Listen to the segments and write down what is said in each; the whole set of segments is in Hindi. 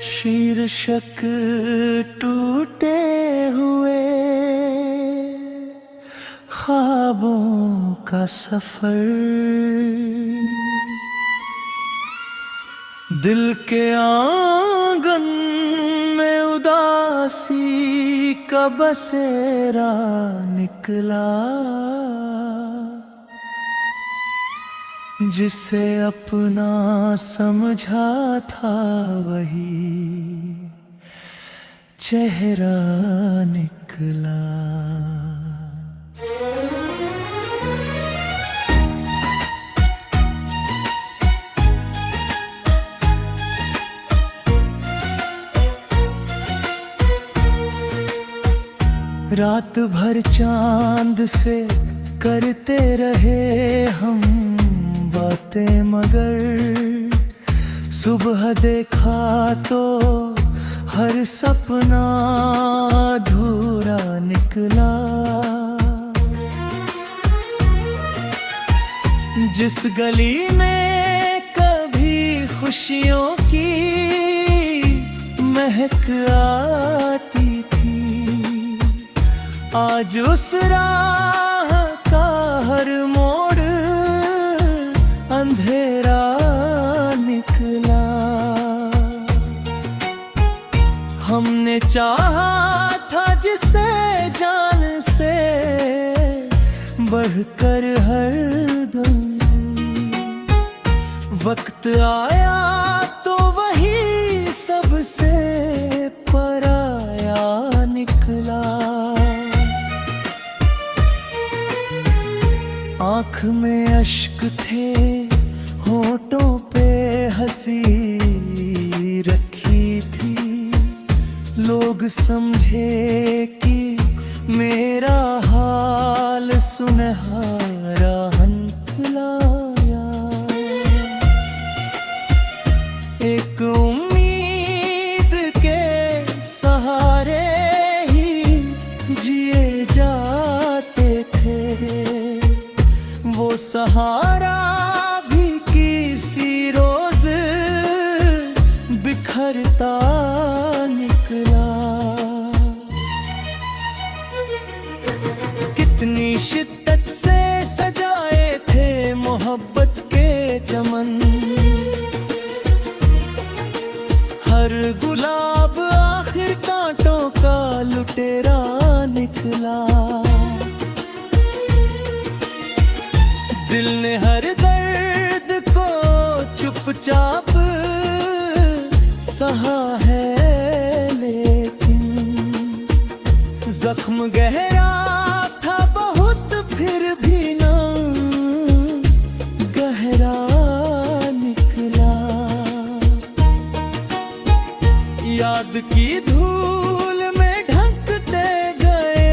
शीर्षक टूटे हुए ख्वाबों का सफर, दिल के आंगन में उदासी का बसेरा निकला, जिसे अपना समझा था वही चेहरा निकला। रात भर चांद से करते रहे हम बातें, मगर सुबह देखा तो हर सपना अधूरा निकला। जिस गली में कभी खुशियों की महक आती थी, आज उस राह का हर मोड़ अंधेरा निकला। हमने चाहा था जिसे जान से बढ़कर हरदम, वक्त आया तो वही सबसे पराया निकला। आँख में अश्क थे, होठों पे हंसी रखी थी, लोग समझे कि मेरा हाल सुनहरा हंसलाया। एक उम्मीद के सहारे ही जिए जाते थे, वो सहारा भी किसी रोज बिखरता निकला। कितनी शिद्दत से सजाए थे मोहब्बत के चमन, हर गुलाब आखिर कांटों का लुटेरा निकला। दिल ने हर दर्द को चुपचाप सहा है, लेकिन जख्म गहरा था बहुत, फिर भी ना गहरा निकला। याद की धूल में ढकते गए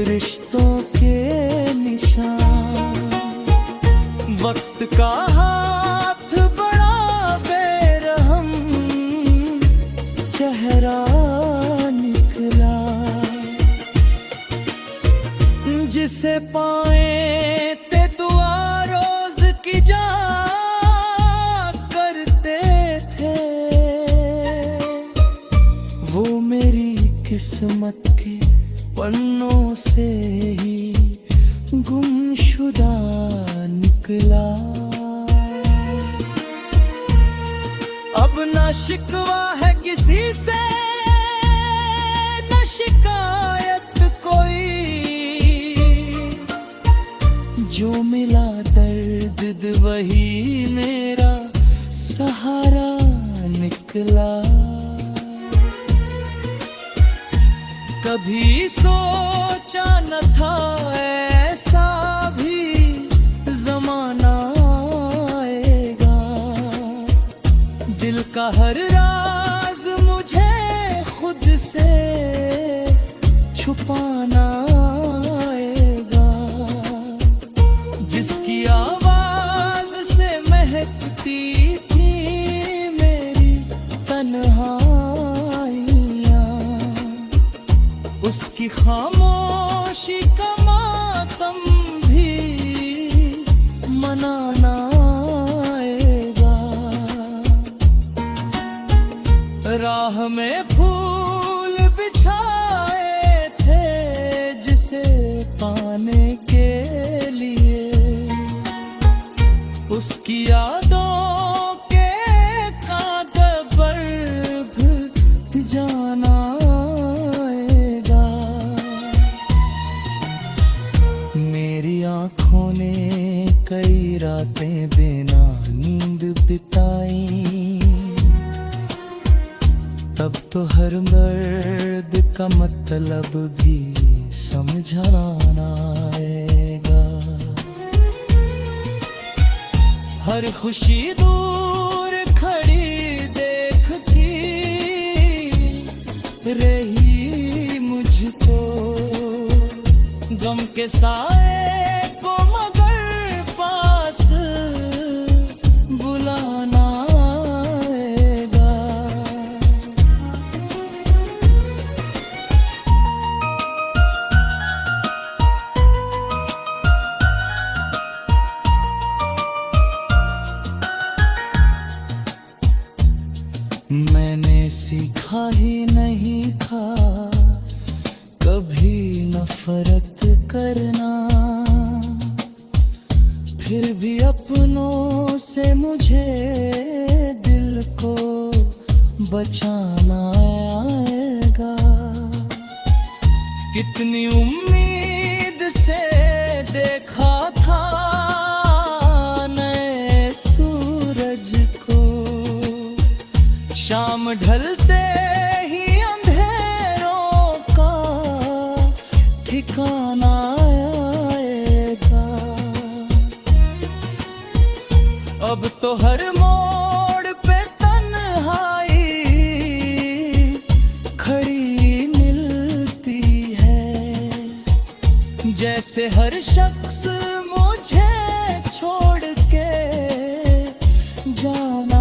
रिश्तों के निशान, वक्त का हाथ बड़ा बेरहम चेहरा निकला। जिसे पाए ते दुआ रोज की जा करते थे, वो मेरी किस्मत के पन्नों से ही गुमशुदा निकला। अब ना शिकवा है किसी से, न शिकायत कोई, जो मिला दर्द वही मेरा सहारा निकला। कभी सोचा न था ऐसा भी जमाना आएगा, दिल का हर राज मुझे खुद से छुपाना आएगा। जिसकी आवाज से महकती थी मेरी तन्हाइयाँ, उसकी खामोशी का मातम भी मनाना आएगा। उसकी यादों के कांध पर जाना आएगा। मेरी आंखों ने कई रातें बिना नींद बिताई, तब तो हर मर्द का मतलब भी समझाना आएगा। हर खुशी दूर खड़ी देख के रही मुझको, गम के साए को मगर पास बुलाना आएगा। मैंने सीखा ही नहीं था कभी नफरत करना, फिर भी अपनों से मुझे दिल को बचाना आएगा। कितनी उम्मीद से देखा था नए सूरज को, शाम ढलते ही अंधेरों का ठिकाना आएगा। अब तो हर मोड़ पे तन्हाई खड़ी मिलती है, जैसे हर शख्स मुझे छोड़ के जाना।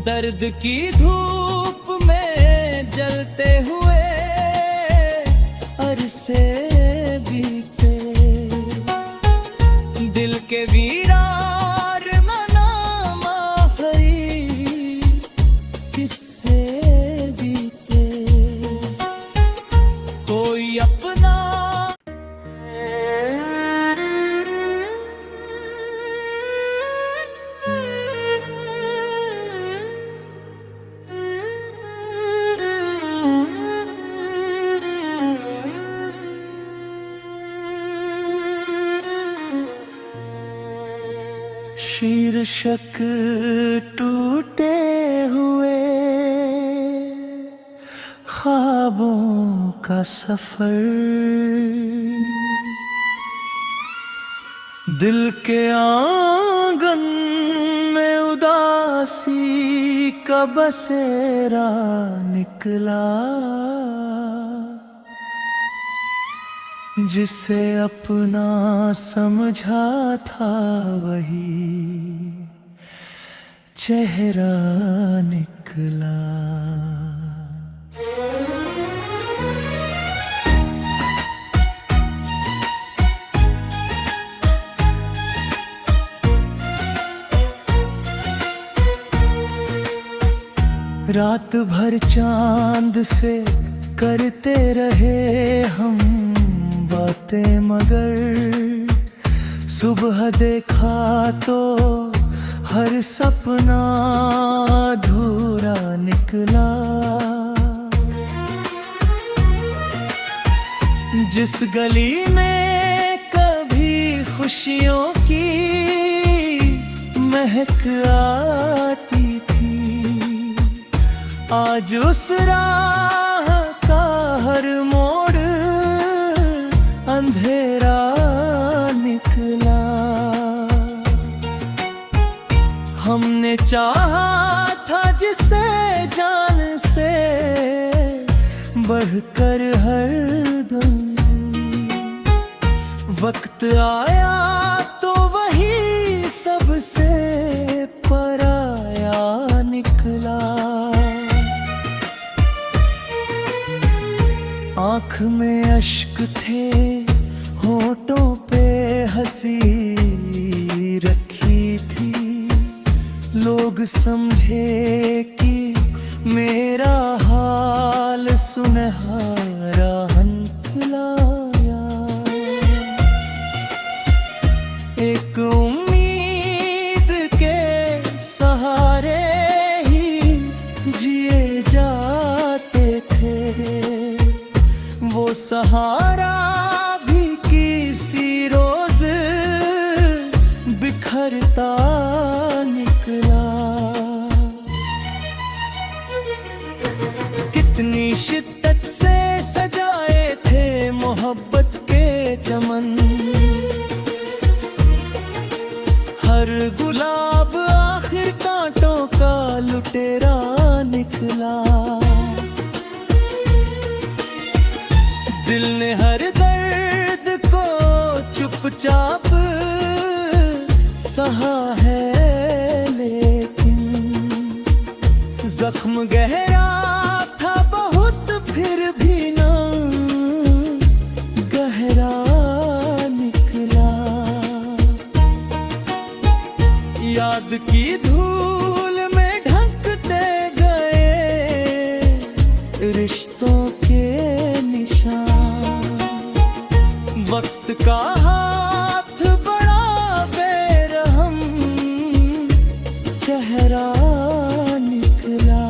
दर्द की धूप में जलते हुए अरसे बीते, दिल के वीरार मनामा भरी किससे बीते। कोई अपना शीर्षक टूटे हुए ख्वाबों का सफर, दिल के आंगन में उदासी का बसेरा निकला, जिसे अपना समझा था वही चेहरा निकला। रात भर चांद से करते रहे हम बातें, मगर सुबह देखा तो हर सपना अधूरा निकला। जिस गली में कभी खुशियों की महक आती थी, आज उस राह का हर मोड़ अंधेरा निकला। हमने चाहा था जिसे जान से बढ़कर हर दम, वक्त आया तो वही सबसे पराया निकला। आँख में अश्क थे, होठों पे हंसी रखी थी, लोग समझे कि मेरा हाल सुनहरा हंसलाया। एक उम्मीद के सहारे ही जिए जाते थे। वो सहारा भी किसी रोज बिखरता निकला। कितनी शिद्दत से सजाए थे मोहब्बत के चमन, हर गुलाब आखिर कांटों का लुटेरा निकला। दिल ने हर दर्द को चुपचाप सहा है, लेकिन जख्म गहरा था बहुत, फिर भी ना गहरा निकला। याद की धूल में ढकते गए रिश्तों के निशान। वक्त का हाथ बड़ा बेरहम चेहरा निकला।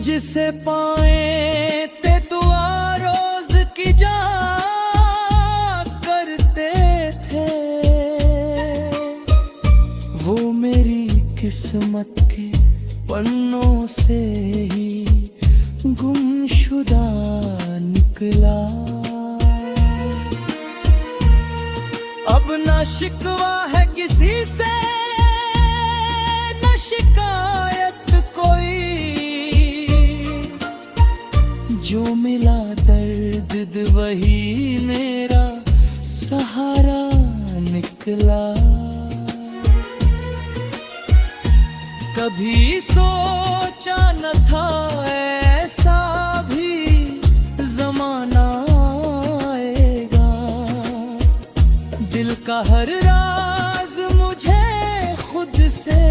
जिसे पाए ते दुआ रोज की जा करते थे, वो मेरी किस्मत के पन्नों से ही गुमशुदा निकला। अब ना शिकवा है किसी से, न शिकायत कोई। जो मिला दर्द वही मेरा सहारा निकला। कभी सोचा न था ऐसा भी जमाना आएगा। दिल का हर राज मुझे खुद से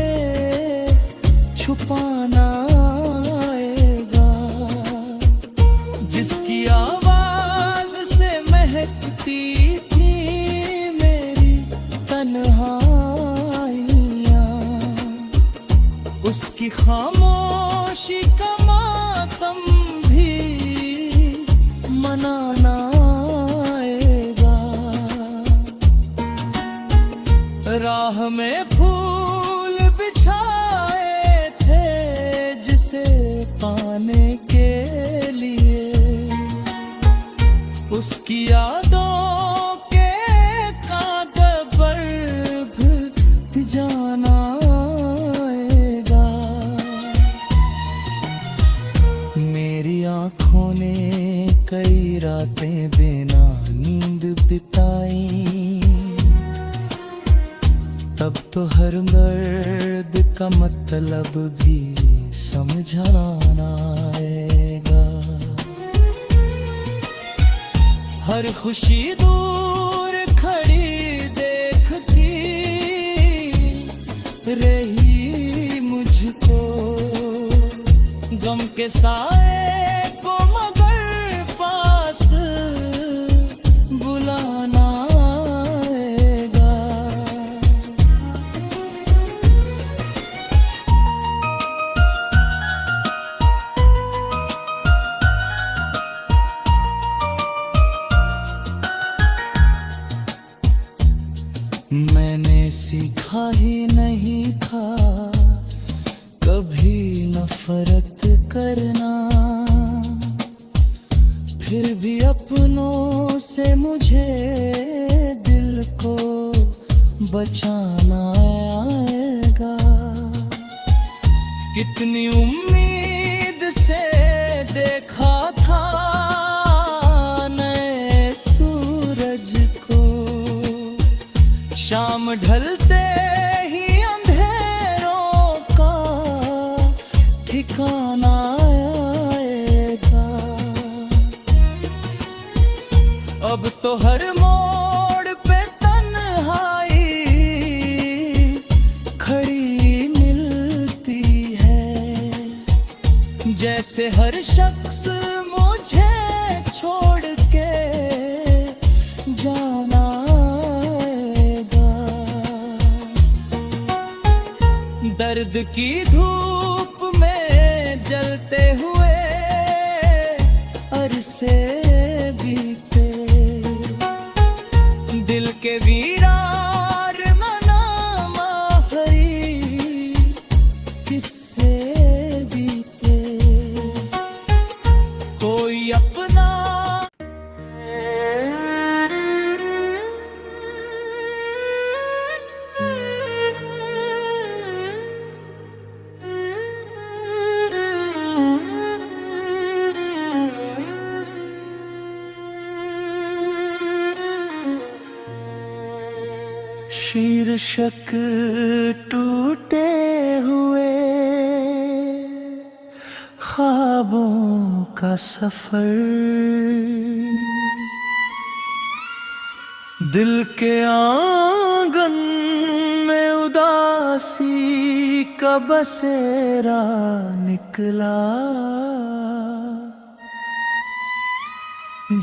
छुपाना आएगा। जिसकी आवाज से महकती थी मेरी तन्हाइयाँ, उसकी खामोशी का मातम भी मनाना आएगा। राह में फूल बिछाए थे जिसे पाने के लिए, उसकी यादों के कांगो पर भी जाना आएगा। मेरी आँखों ने कई रातें बिना नींद बिताई, तब तो हर दर्द का मतलब भी समझाना आएगा। हर खुशी दूर खड़ी देखती रही मुझको, गम के साए को मगर पास बुलाना आएगा। मैंने सीखा ही नहीं था कभी नफरत करना, फिर भी अपनों से मुझे दिल को बचाना आएगा। कितनी उम्मीद से देखा था नए सूरज को, शाम ढलते ही अंधेरों का ठिकाना आएगा। अब तो हर मोड़ पे तन्हाई खड़ी मिलती है, जैसे हर शख्स मुझे छोड़ के जाना दर्द की धूप में जलते हुए अरसे बीते, दिल के वीरार मनाम आखरी किससे बीते। कोई अपना शीर्षक टूटे हुए ख्वाबों का सफर, दिल के आंगन में उदासी का बसेरा निकला,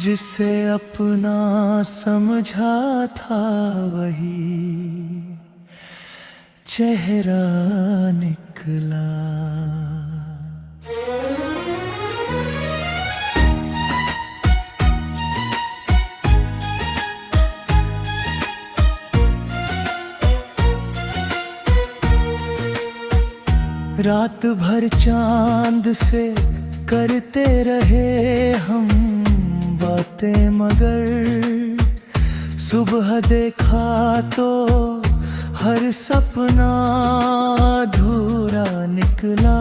जिसे अपना समझा था वही चेहरा निकला। रात भर चांद से करते रहे हम बातें, मगर सुबह देखा तो हर सपना अधूरा निकला।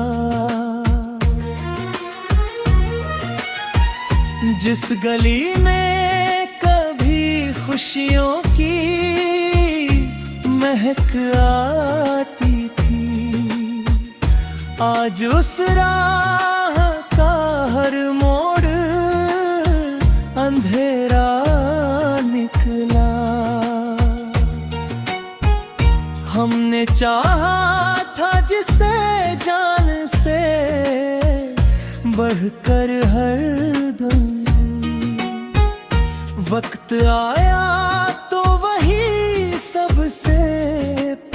जिस गली में कभी खुशियों की महक आती थी, आज उस राह का हर मोड़ अंधेरा निकला। हमने चाहा था जिसे जान से बढ़कर हर दम, वक्त आया तो वही सबसे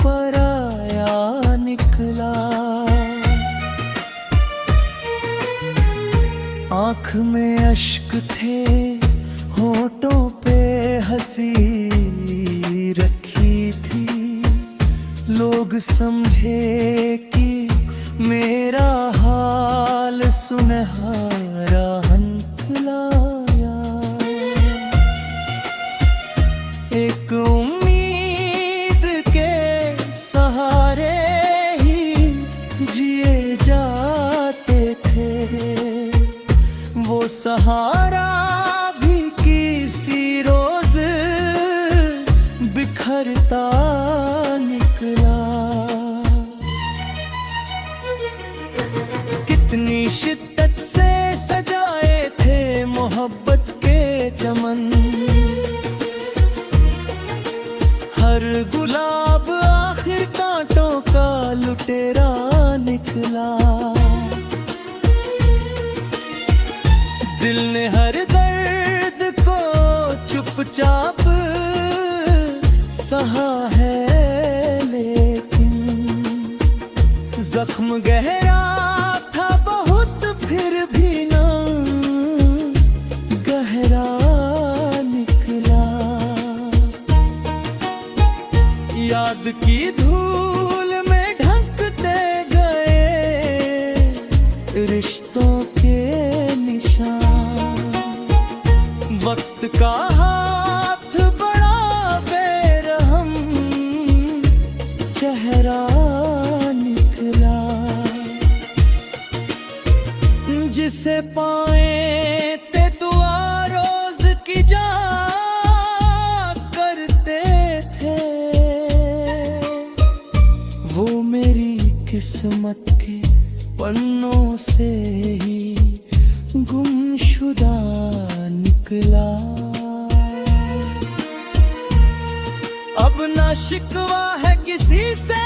पराया निकला। आँख में अश्क थे, होठों पे हंसी रखी थी, लोग समझे कि मेरा हाल सुनहरा हंसलाया। एक उम्मीद के सहारे ही जिए जाते थे, वो सहारा भी किसी रोज बिखरता निकला। कितनी शिद्दत से सजाए थे मोहब्बत के चमन, हर गुलाब आखिर कांटों का लुटेरा निकला। दिल ने हर दर्द को चुपचाप सहा है, लेकिन जख्म गहरा था बहुत, फिर भी ना गहरा निकला। याद की धूल में ढकते गए रिश्तों के निशान, वक्त का हाथ बड़ा बेरहम चेहरा निकला। जिसे पाए ते दुआ रोज की जा करते थे, वो मेरी किस्मत के पन्नों से ही गुमशुदा निकला। अब ना शिकवा है किसी से,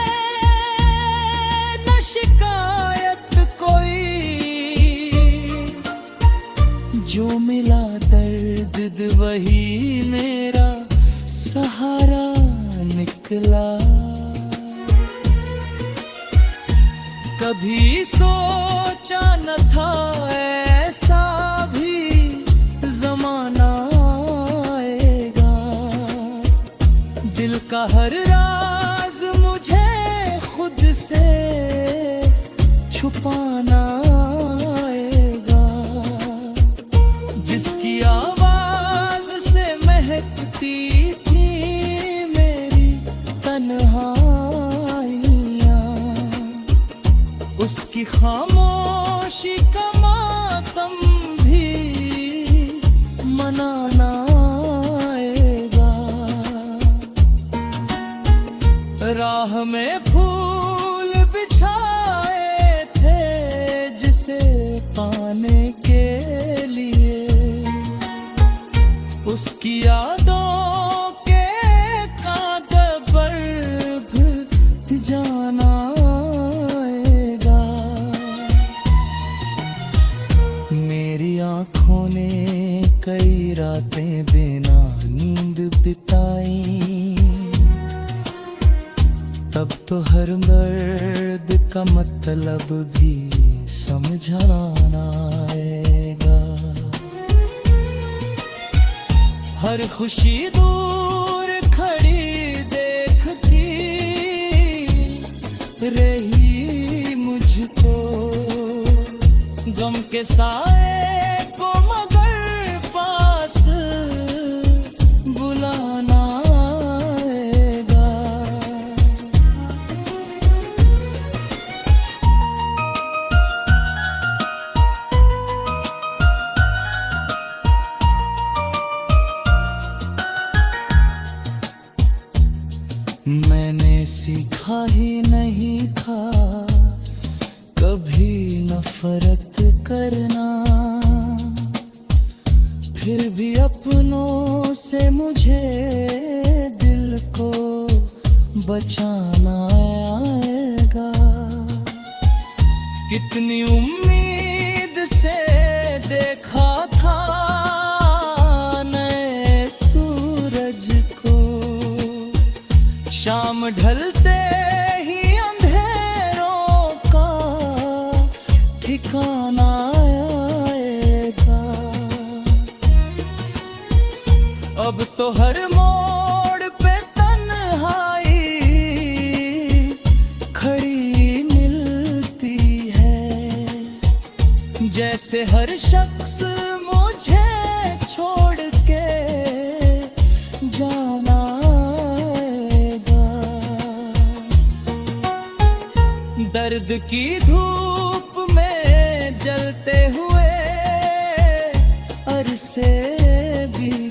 न शिकायत कोई, जो मिला दर्द वही मेरा सहारा निकला। कभी सोचा न था ऐसा भी जमाना आएगा। दिल का हर राज मुझे खुद से छुपाना आएगा। जिसकी आवाज से महकती थी मेरी तन्हाइयाँ, उसकी खामोशी का मातम भी मनाना आएगा। राह में फूल बिछाए थे जिसे पाने के लिए, उसकी यादों के कांध पर भी जाना आएगा। मेरी आँखों ने कई रातें बिना नींद बिताई, तब तो हर दर्द का मतलब भी समझाना आएगा। हर खुशी दूर खड़ी देखती रही मुझको, गम के साए को मगर पास बुलाना आएगा। मैंने सीखा ही नहीं था कभी नफरत करना, फिर भी अपनों से मुझे दिल को बचाना आएगा। कितनी उम्मीद से देखा था नए सूरज को, शाम ढलते ही अंधेरों का ठिकाना आएगा। अब तो हर मोड़ पे तन्हाई खड़ी मिलती है, जैसे हर शख्स मुझे छोड़ के जाना आएगा। दर्द की धूप में जलते हुए अरसे भी